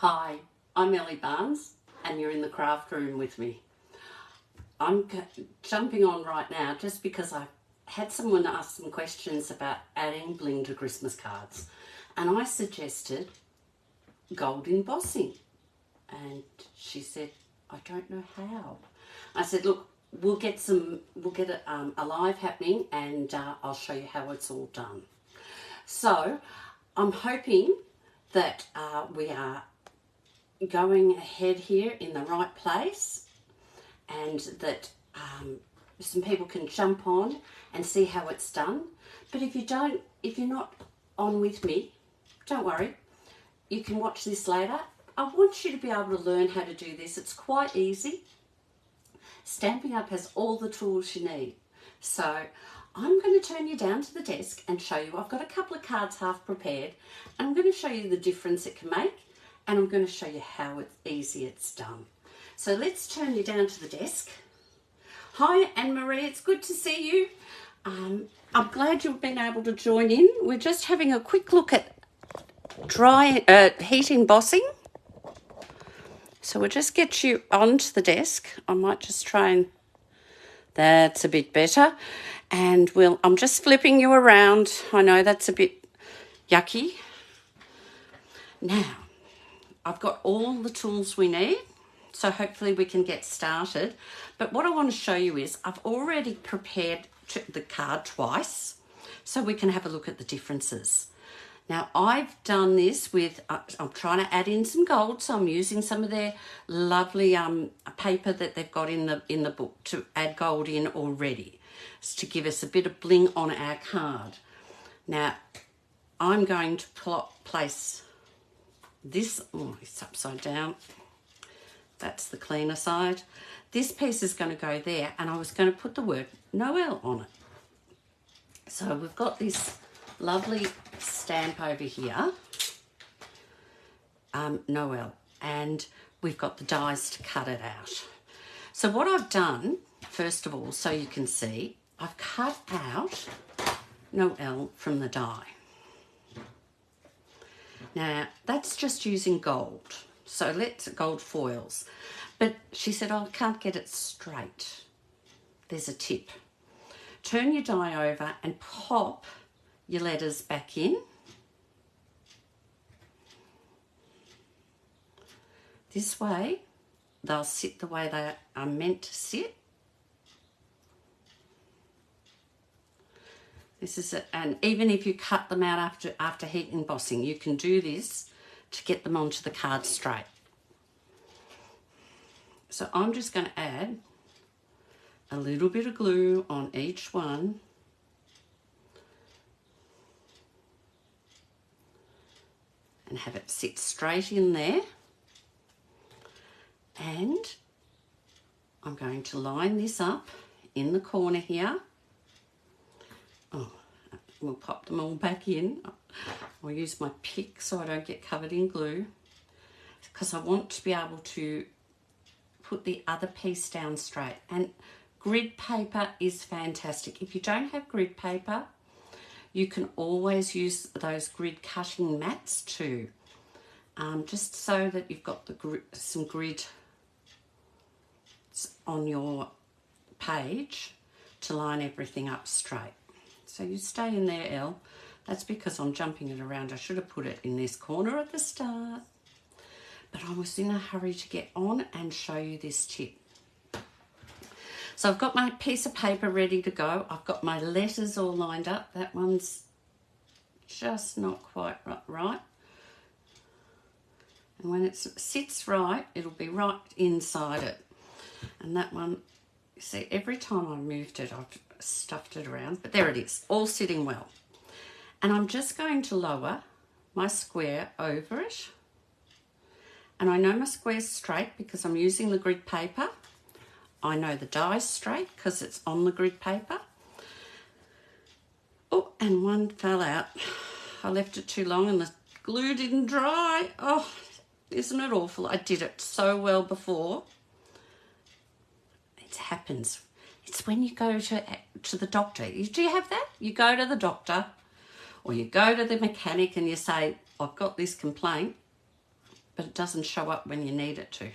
Hi, I'm Ellie Barnes and you're in the craft room with me. I'm jumping on right now just because I had someone ask some questions about adding bling to Christmas cards, and I suggested gold embossing, and she said, I don't know how. I said, look, we'll get it alive happening, and I'll show you how it's all done. So I'm hoping that we are going ahead here in the right place, and that some people can jump on and see how it's done. But if you're not on with me, don't worry, you can watch this later. I want you to be able to learn how to do this. It's quite easy. Stampin' Up has all the tools you need. So I'm going to turn you down to the desk and show you. I've got a couple of cards half prepared, and I'm going to show you the difference it can make, and I'm going to show you how easy it's done. So let's turn you down to the desk. Hi, Anne-Marie, it's good to see you. I'm glad you've been able to join in. We're just having a quick look at heat embossing. So we'll just get you onto the desk. I might just try and... That's a bit better. And I'm just flipping you around. I know that's a bit yucky. Now, I've got all the tools we need, so hopefully we can get started. But what I want to show you is I've already prepared the card twice, so we can have a look at the differences. Now, I've done this with, I'm trying to add in some gold, so I'm using some of their lovely paper that they've got in the book to add gold in already, to give us a bit of bling on our card. Now, I'm going to place this, it's upside down. That's the cleaner side. This piece is going to go there, and I was going to put the word Noel on it. So we've got this lovely stamp over here, Noel, and we've got the dies to cut it out. So what I've done, first of all, so you can see, I've cut out Noel from the die. Now, that's just using gold. So let's gold foils. But she said, oh, I can't get it straight. There's a tip. Turn your die over and pop your letters back in. This way, they'll sit the way they are meant to sit. This is it, and even if you cut them out after heat embossing, you can do this to get them onto the card straight. So I'm just going to add a little bit of glue on each one. And have it sit straight in there. And I'm going to line this up in the corner here. Oh, we'll pop them all back in. I'll use my pick so I don't get covered in glue, because I want to be able to put the other piece down straight. And grid paper is fantastic. If you don't have grid paper, you can always use those grid cutting mats too, just so that you've got some grid on your page to line everything up straight. So you stay in there, Elle. That's because I'm jumping it around. I should have put it in this corner at the start, but I was in a hurry to get on and show you this tip. So I've got my piece of paper ready to go. I've got my letters all lined up. That one's just not quite right. And when it sits right, it'll be right inside it. And that one, you see, every time I moved it, I've stuffed it around, but there it is, all sitting well. And I'm just going to lower my square over it. And I know my square's straight because I'm using the grid paper. I know the die's straight because it's on the grid paper. Oh, and one fell out. I left it too long and the glue didn't dry. Oh, isn't it awful? I did it so well before. It happens. It's when you go to the doctor. Do you have that? You go to the doctor or you go to the mechanic and you say, I've got this complaint. but it doesn't show up when you need it to.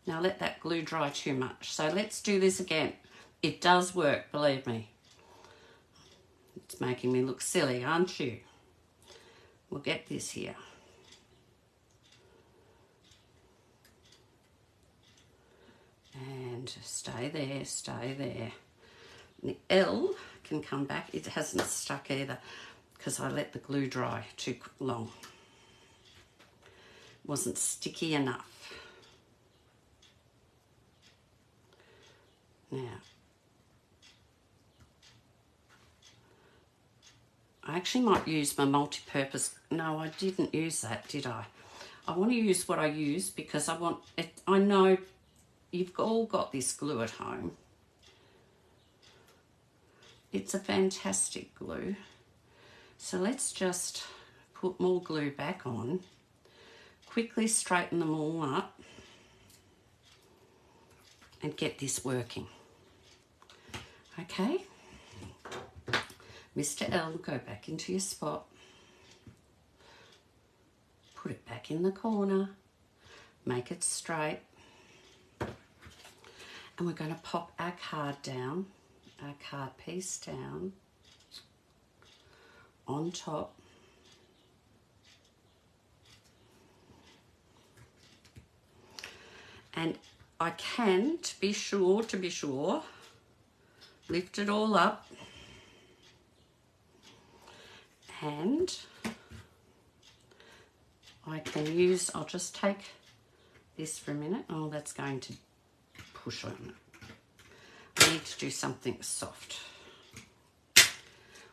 Now let that glue dry too much. So let's do this again. It does work, believe me. It's making me look silly, aren't you? We'll get this here. And stay there, stay there. The L can come back. It hasn't stuck either because I let the glue dry too long. It wasn't sticky enough. Now, I actually might use my multi-purpose. No, I didn't use that, did I? I want to use what I use because I want it. I know you've all got this glue at home. It's a fantastic glue. So let's just put more glue back on. Quickly straighten them all up and get this working. Okay. Mr. L, go back into your spot. Put it back in the corner. Make it straight. And we're going to pop our card down, our card piece down on top. And I can, to be sure, lift it all up. And I can use, I'll just take this for a minute. Oh, that's going to push on it. I need to do something soft.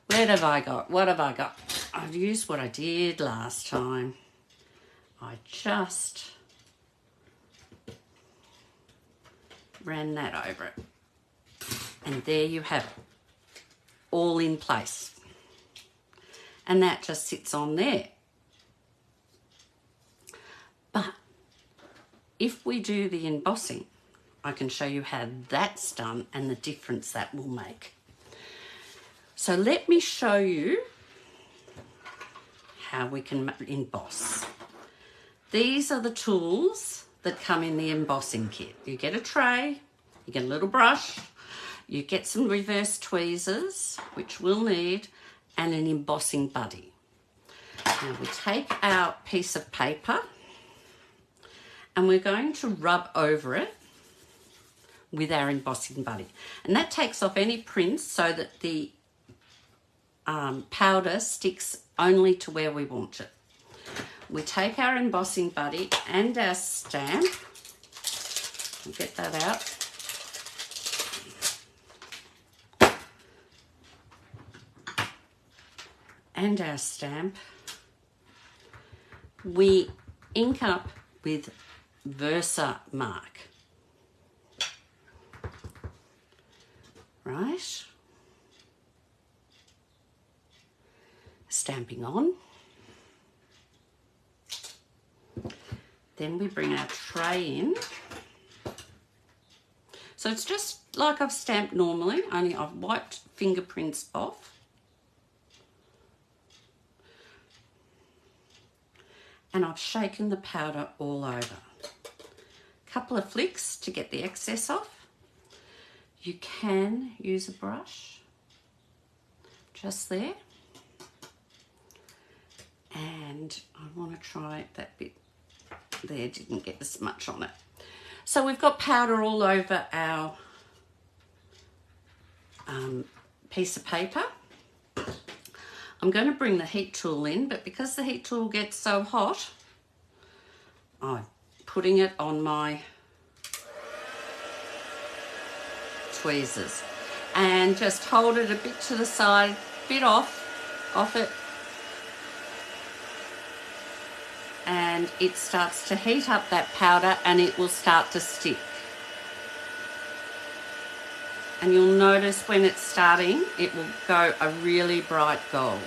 What have I got? What have I got? I've used what I did last time. I just ran that over it. And there you have it, all in place. And that just sits on there. But if we do the embossing, I can show you how that's done and the difference that will make. So let me show you how we can emboss. These are the tools that come in the embossing kit. You get a tray, you get a little brush, you get some reverse tweezers, which we'll need, and an embossing buddy. Now we take our piece of paper and we're going to rub over it with our embossing buddy. And that takes off any prints so that the powder sticks only to where we want it. We take our embossing buddy and our stamp. We'll get that out. And our stamp. We ink up with Versamark. Right? Stamping on. Then we bring our tray in. So it's just like I've stamped normally, only I've wiped fingerprints off. And I've shaken the powder all over. A couple of flicks to get the excess off. You can use a brush, just there. And I want to try that bit there, didn't get as much on it. So we've got powder all over our piece of paper. I'm going to bring the heat tool in, but because the heat tool gets so hot, I'm putting it on my tweezers. And just hold it a bit to the side, bit off it. And it starts to heat up that powder and it will start to stick. And you'll notice when it's starting, it will go a really bright gold.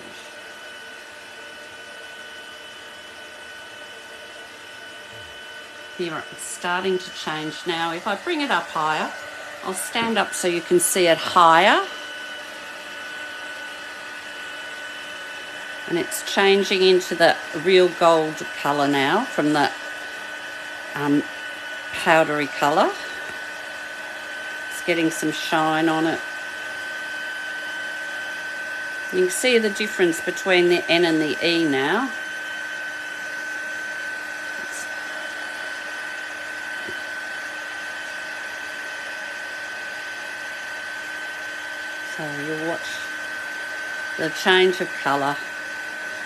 Here it's starting to change now. If I bring it up higher, I'll stand up so you can see it higher. And it's changing into the real gold colour now from the powdery colour. It's getting some shine on it. You can see the difference between the N and the E now. So you'll watch the change of colour.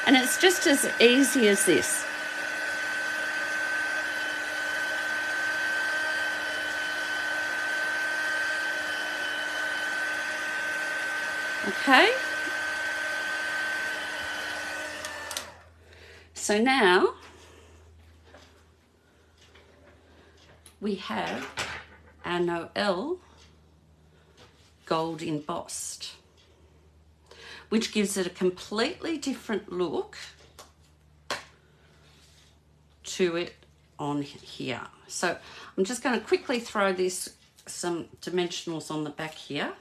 And it's just as easy as this. Okay. So now we have our Noel gold embossed, which gives it a completely different look to it on here. So I'm just going to quickly throw some dimensionals on the back here,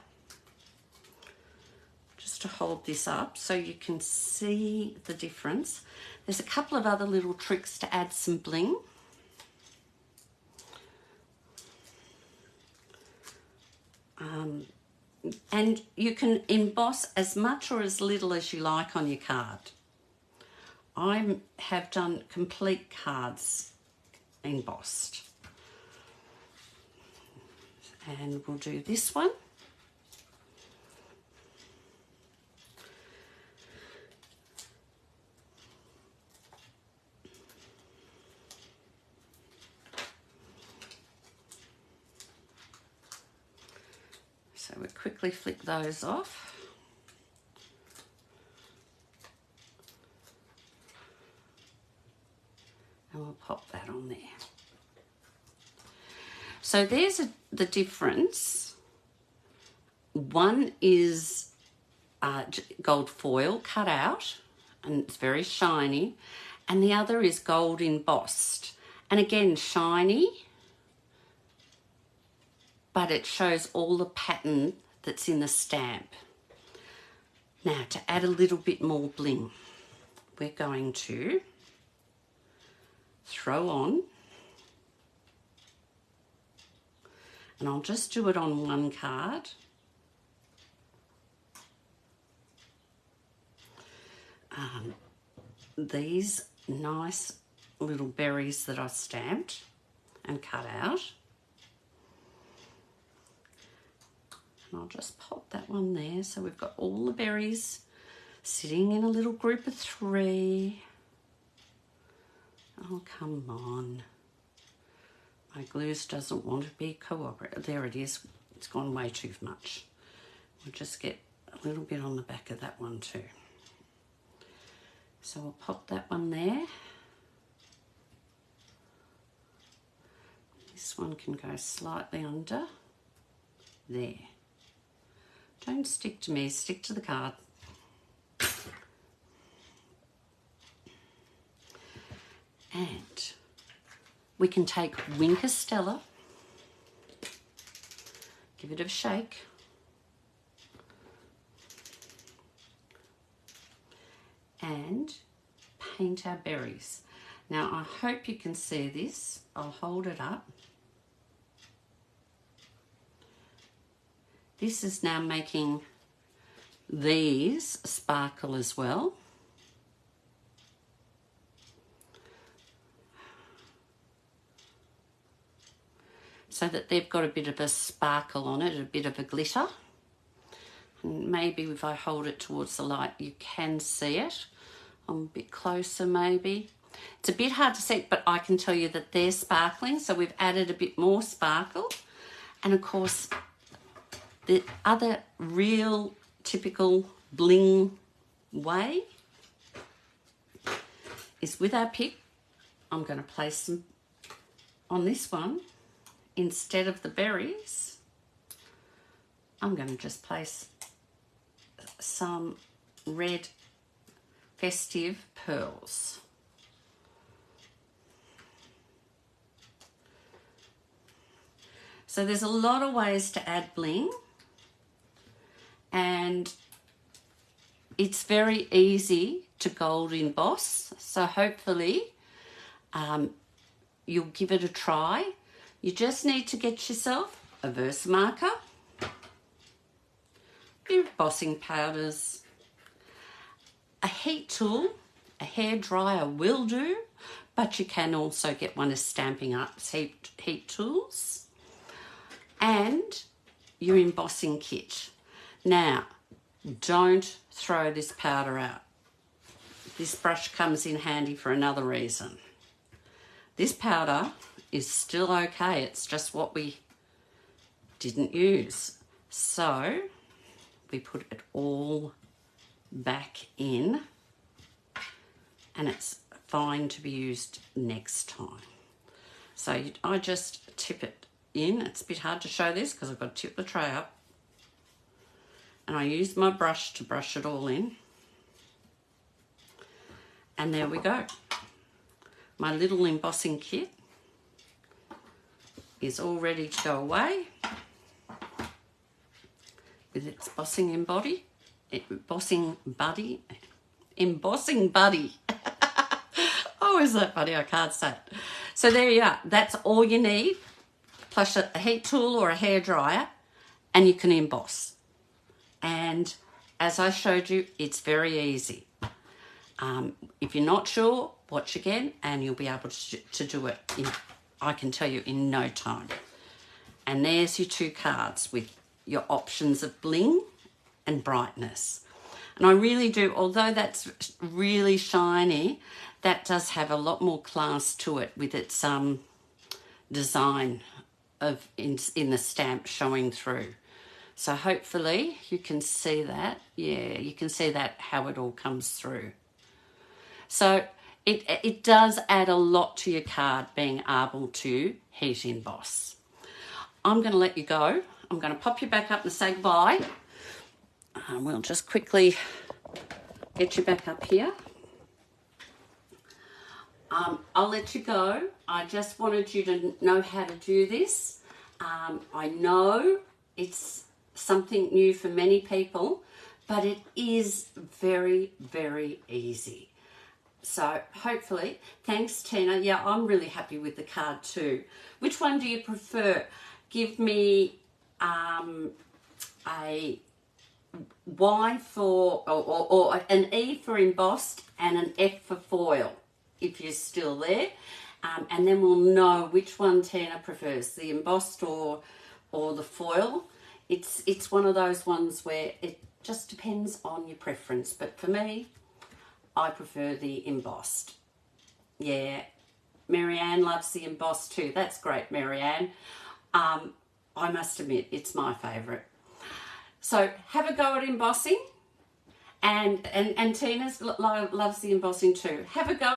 just to hold this up so you can see the difference. There's a couple of other little tricks to add some bling. And you can emboss as much or as little as you like on your card. I have done complete cards embossed. And we'll do this one. So we quickly flick those off. And we'll pop that on there. So there's the difference. One is gold foil cut out, and it's very shiny. And the other is gold embossed. And again, shiny, but it shows all the pattern that's in the stamp. Now, to add a little bit more bling, we're going to throw on, and I'll just do it on one card. These nice little berries that I stamped and cut out. And I'll just pop that one there. So we've got all the berries sitting in a little group of 3. Oh, come on. My glues doesn't want to be cooperative. There it is. It's gone way too much. We'll just get a little bit on the back of that one too. So we'll pop that one there. This one can go slightly under. There. Don't stick to me, stick to the card. And we can take Winker Stella, give it a shake, and paint our berries. Now I hope you can see this. I'll hold it up. This is now making these sparkle as well. So that they've got a bit of a sparkle on it, a bit of a glitter. And maybe if I hold it towards the light, you can see it. I'm a bit closer maybe. It's a bit hard to see, but I can tell you that they're sparkling. So we've added a bit more sparkle. And of course, the other real typical bling way is with our pick. I'm going to place them on this one. Instead of the berries, I'm going to just place some red festive pearls. So there's a lot of ways to add bling, and it's very easy to gold emboss. So hopefully you'll give it a try, you just need to get yourself a Versamarker, your embossing powders, a heat tool. A hairdryer will do, but you can also get one of Stampin' Up's heat tools, and your embossing kit. Now, don't throw this powder out. This brush comes in handy for another reason. This powder is still okay, it's just what we didn't use. So, we put it all back in, and it's fine to be used next time. So I just tip it in. It's a bit hard to show this because I've got to tip the tray up. And I use my brush to brush it all in. And there we go. My little embossing kit is all ready to go away with its embossing buddy. Oh, is that funny? I can't say it. So there you are. That's all you need, plus a heat tool or a hairdryer, and you can emboss. And as I showed you, it's very easy. If you're not sure, watch again, and you'll be able to do it I can tell you, in no time. And there's your 2 cards with your options of bling and brightness. And I really do, although that's really shiny, that does have a lot more class to it with its design of in the stamp showing through. So hopefully you can see that. Yeah, you can see that, how it all comes through. So it does add a lot to your card being able to heat emboss. I'm going to let you go. I'm going to pop you back up and say goodbye. We'll just quickly get you back up here. I'll let you go. I just wanted you to know how to do this. I know it's something new for many people, but it is very, very easy. So hopefully, thanks Tina. Yeah, I'm really happy with the card too. Which one do you prefer? Give me a Y for, or an E for embossed and an F for foil, if you're still there. And then we'll know which one Tina prefers, the embossed or the foil. It's one of those ones where it just depends on your preference. But for me, I prefer the embossed. Yeah, Marianne loves the embossed too. That's great, Marianne. I must admit, it's my favourite. So have a go at embossing, and Tina loves the embossing too. Have a go.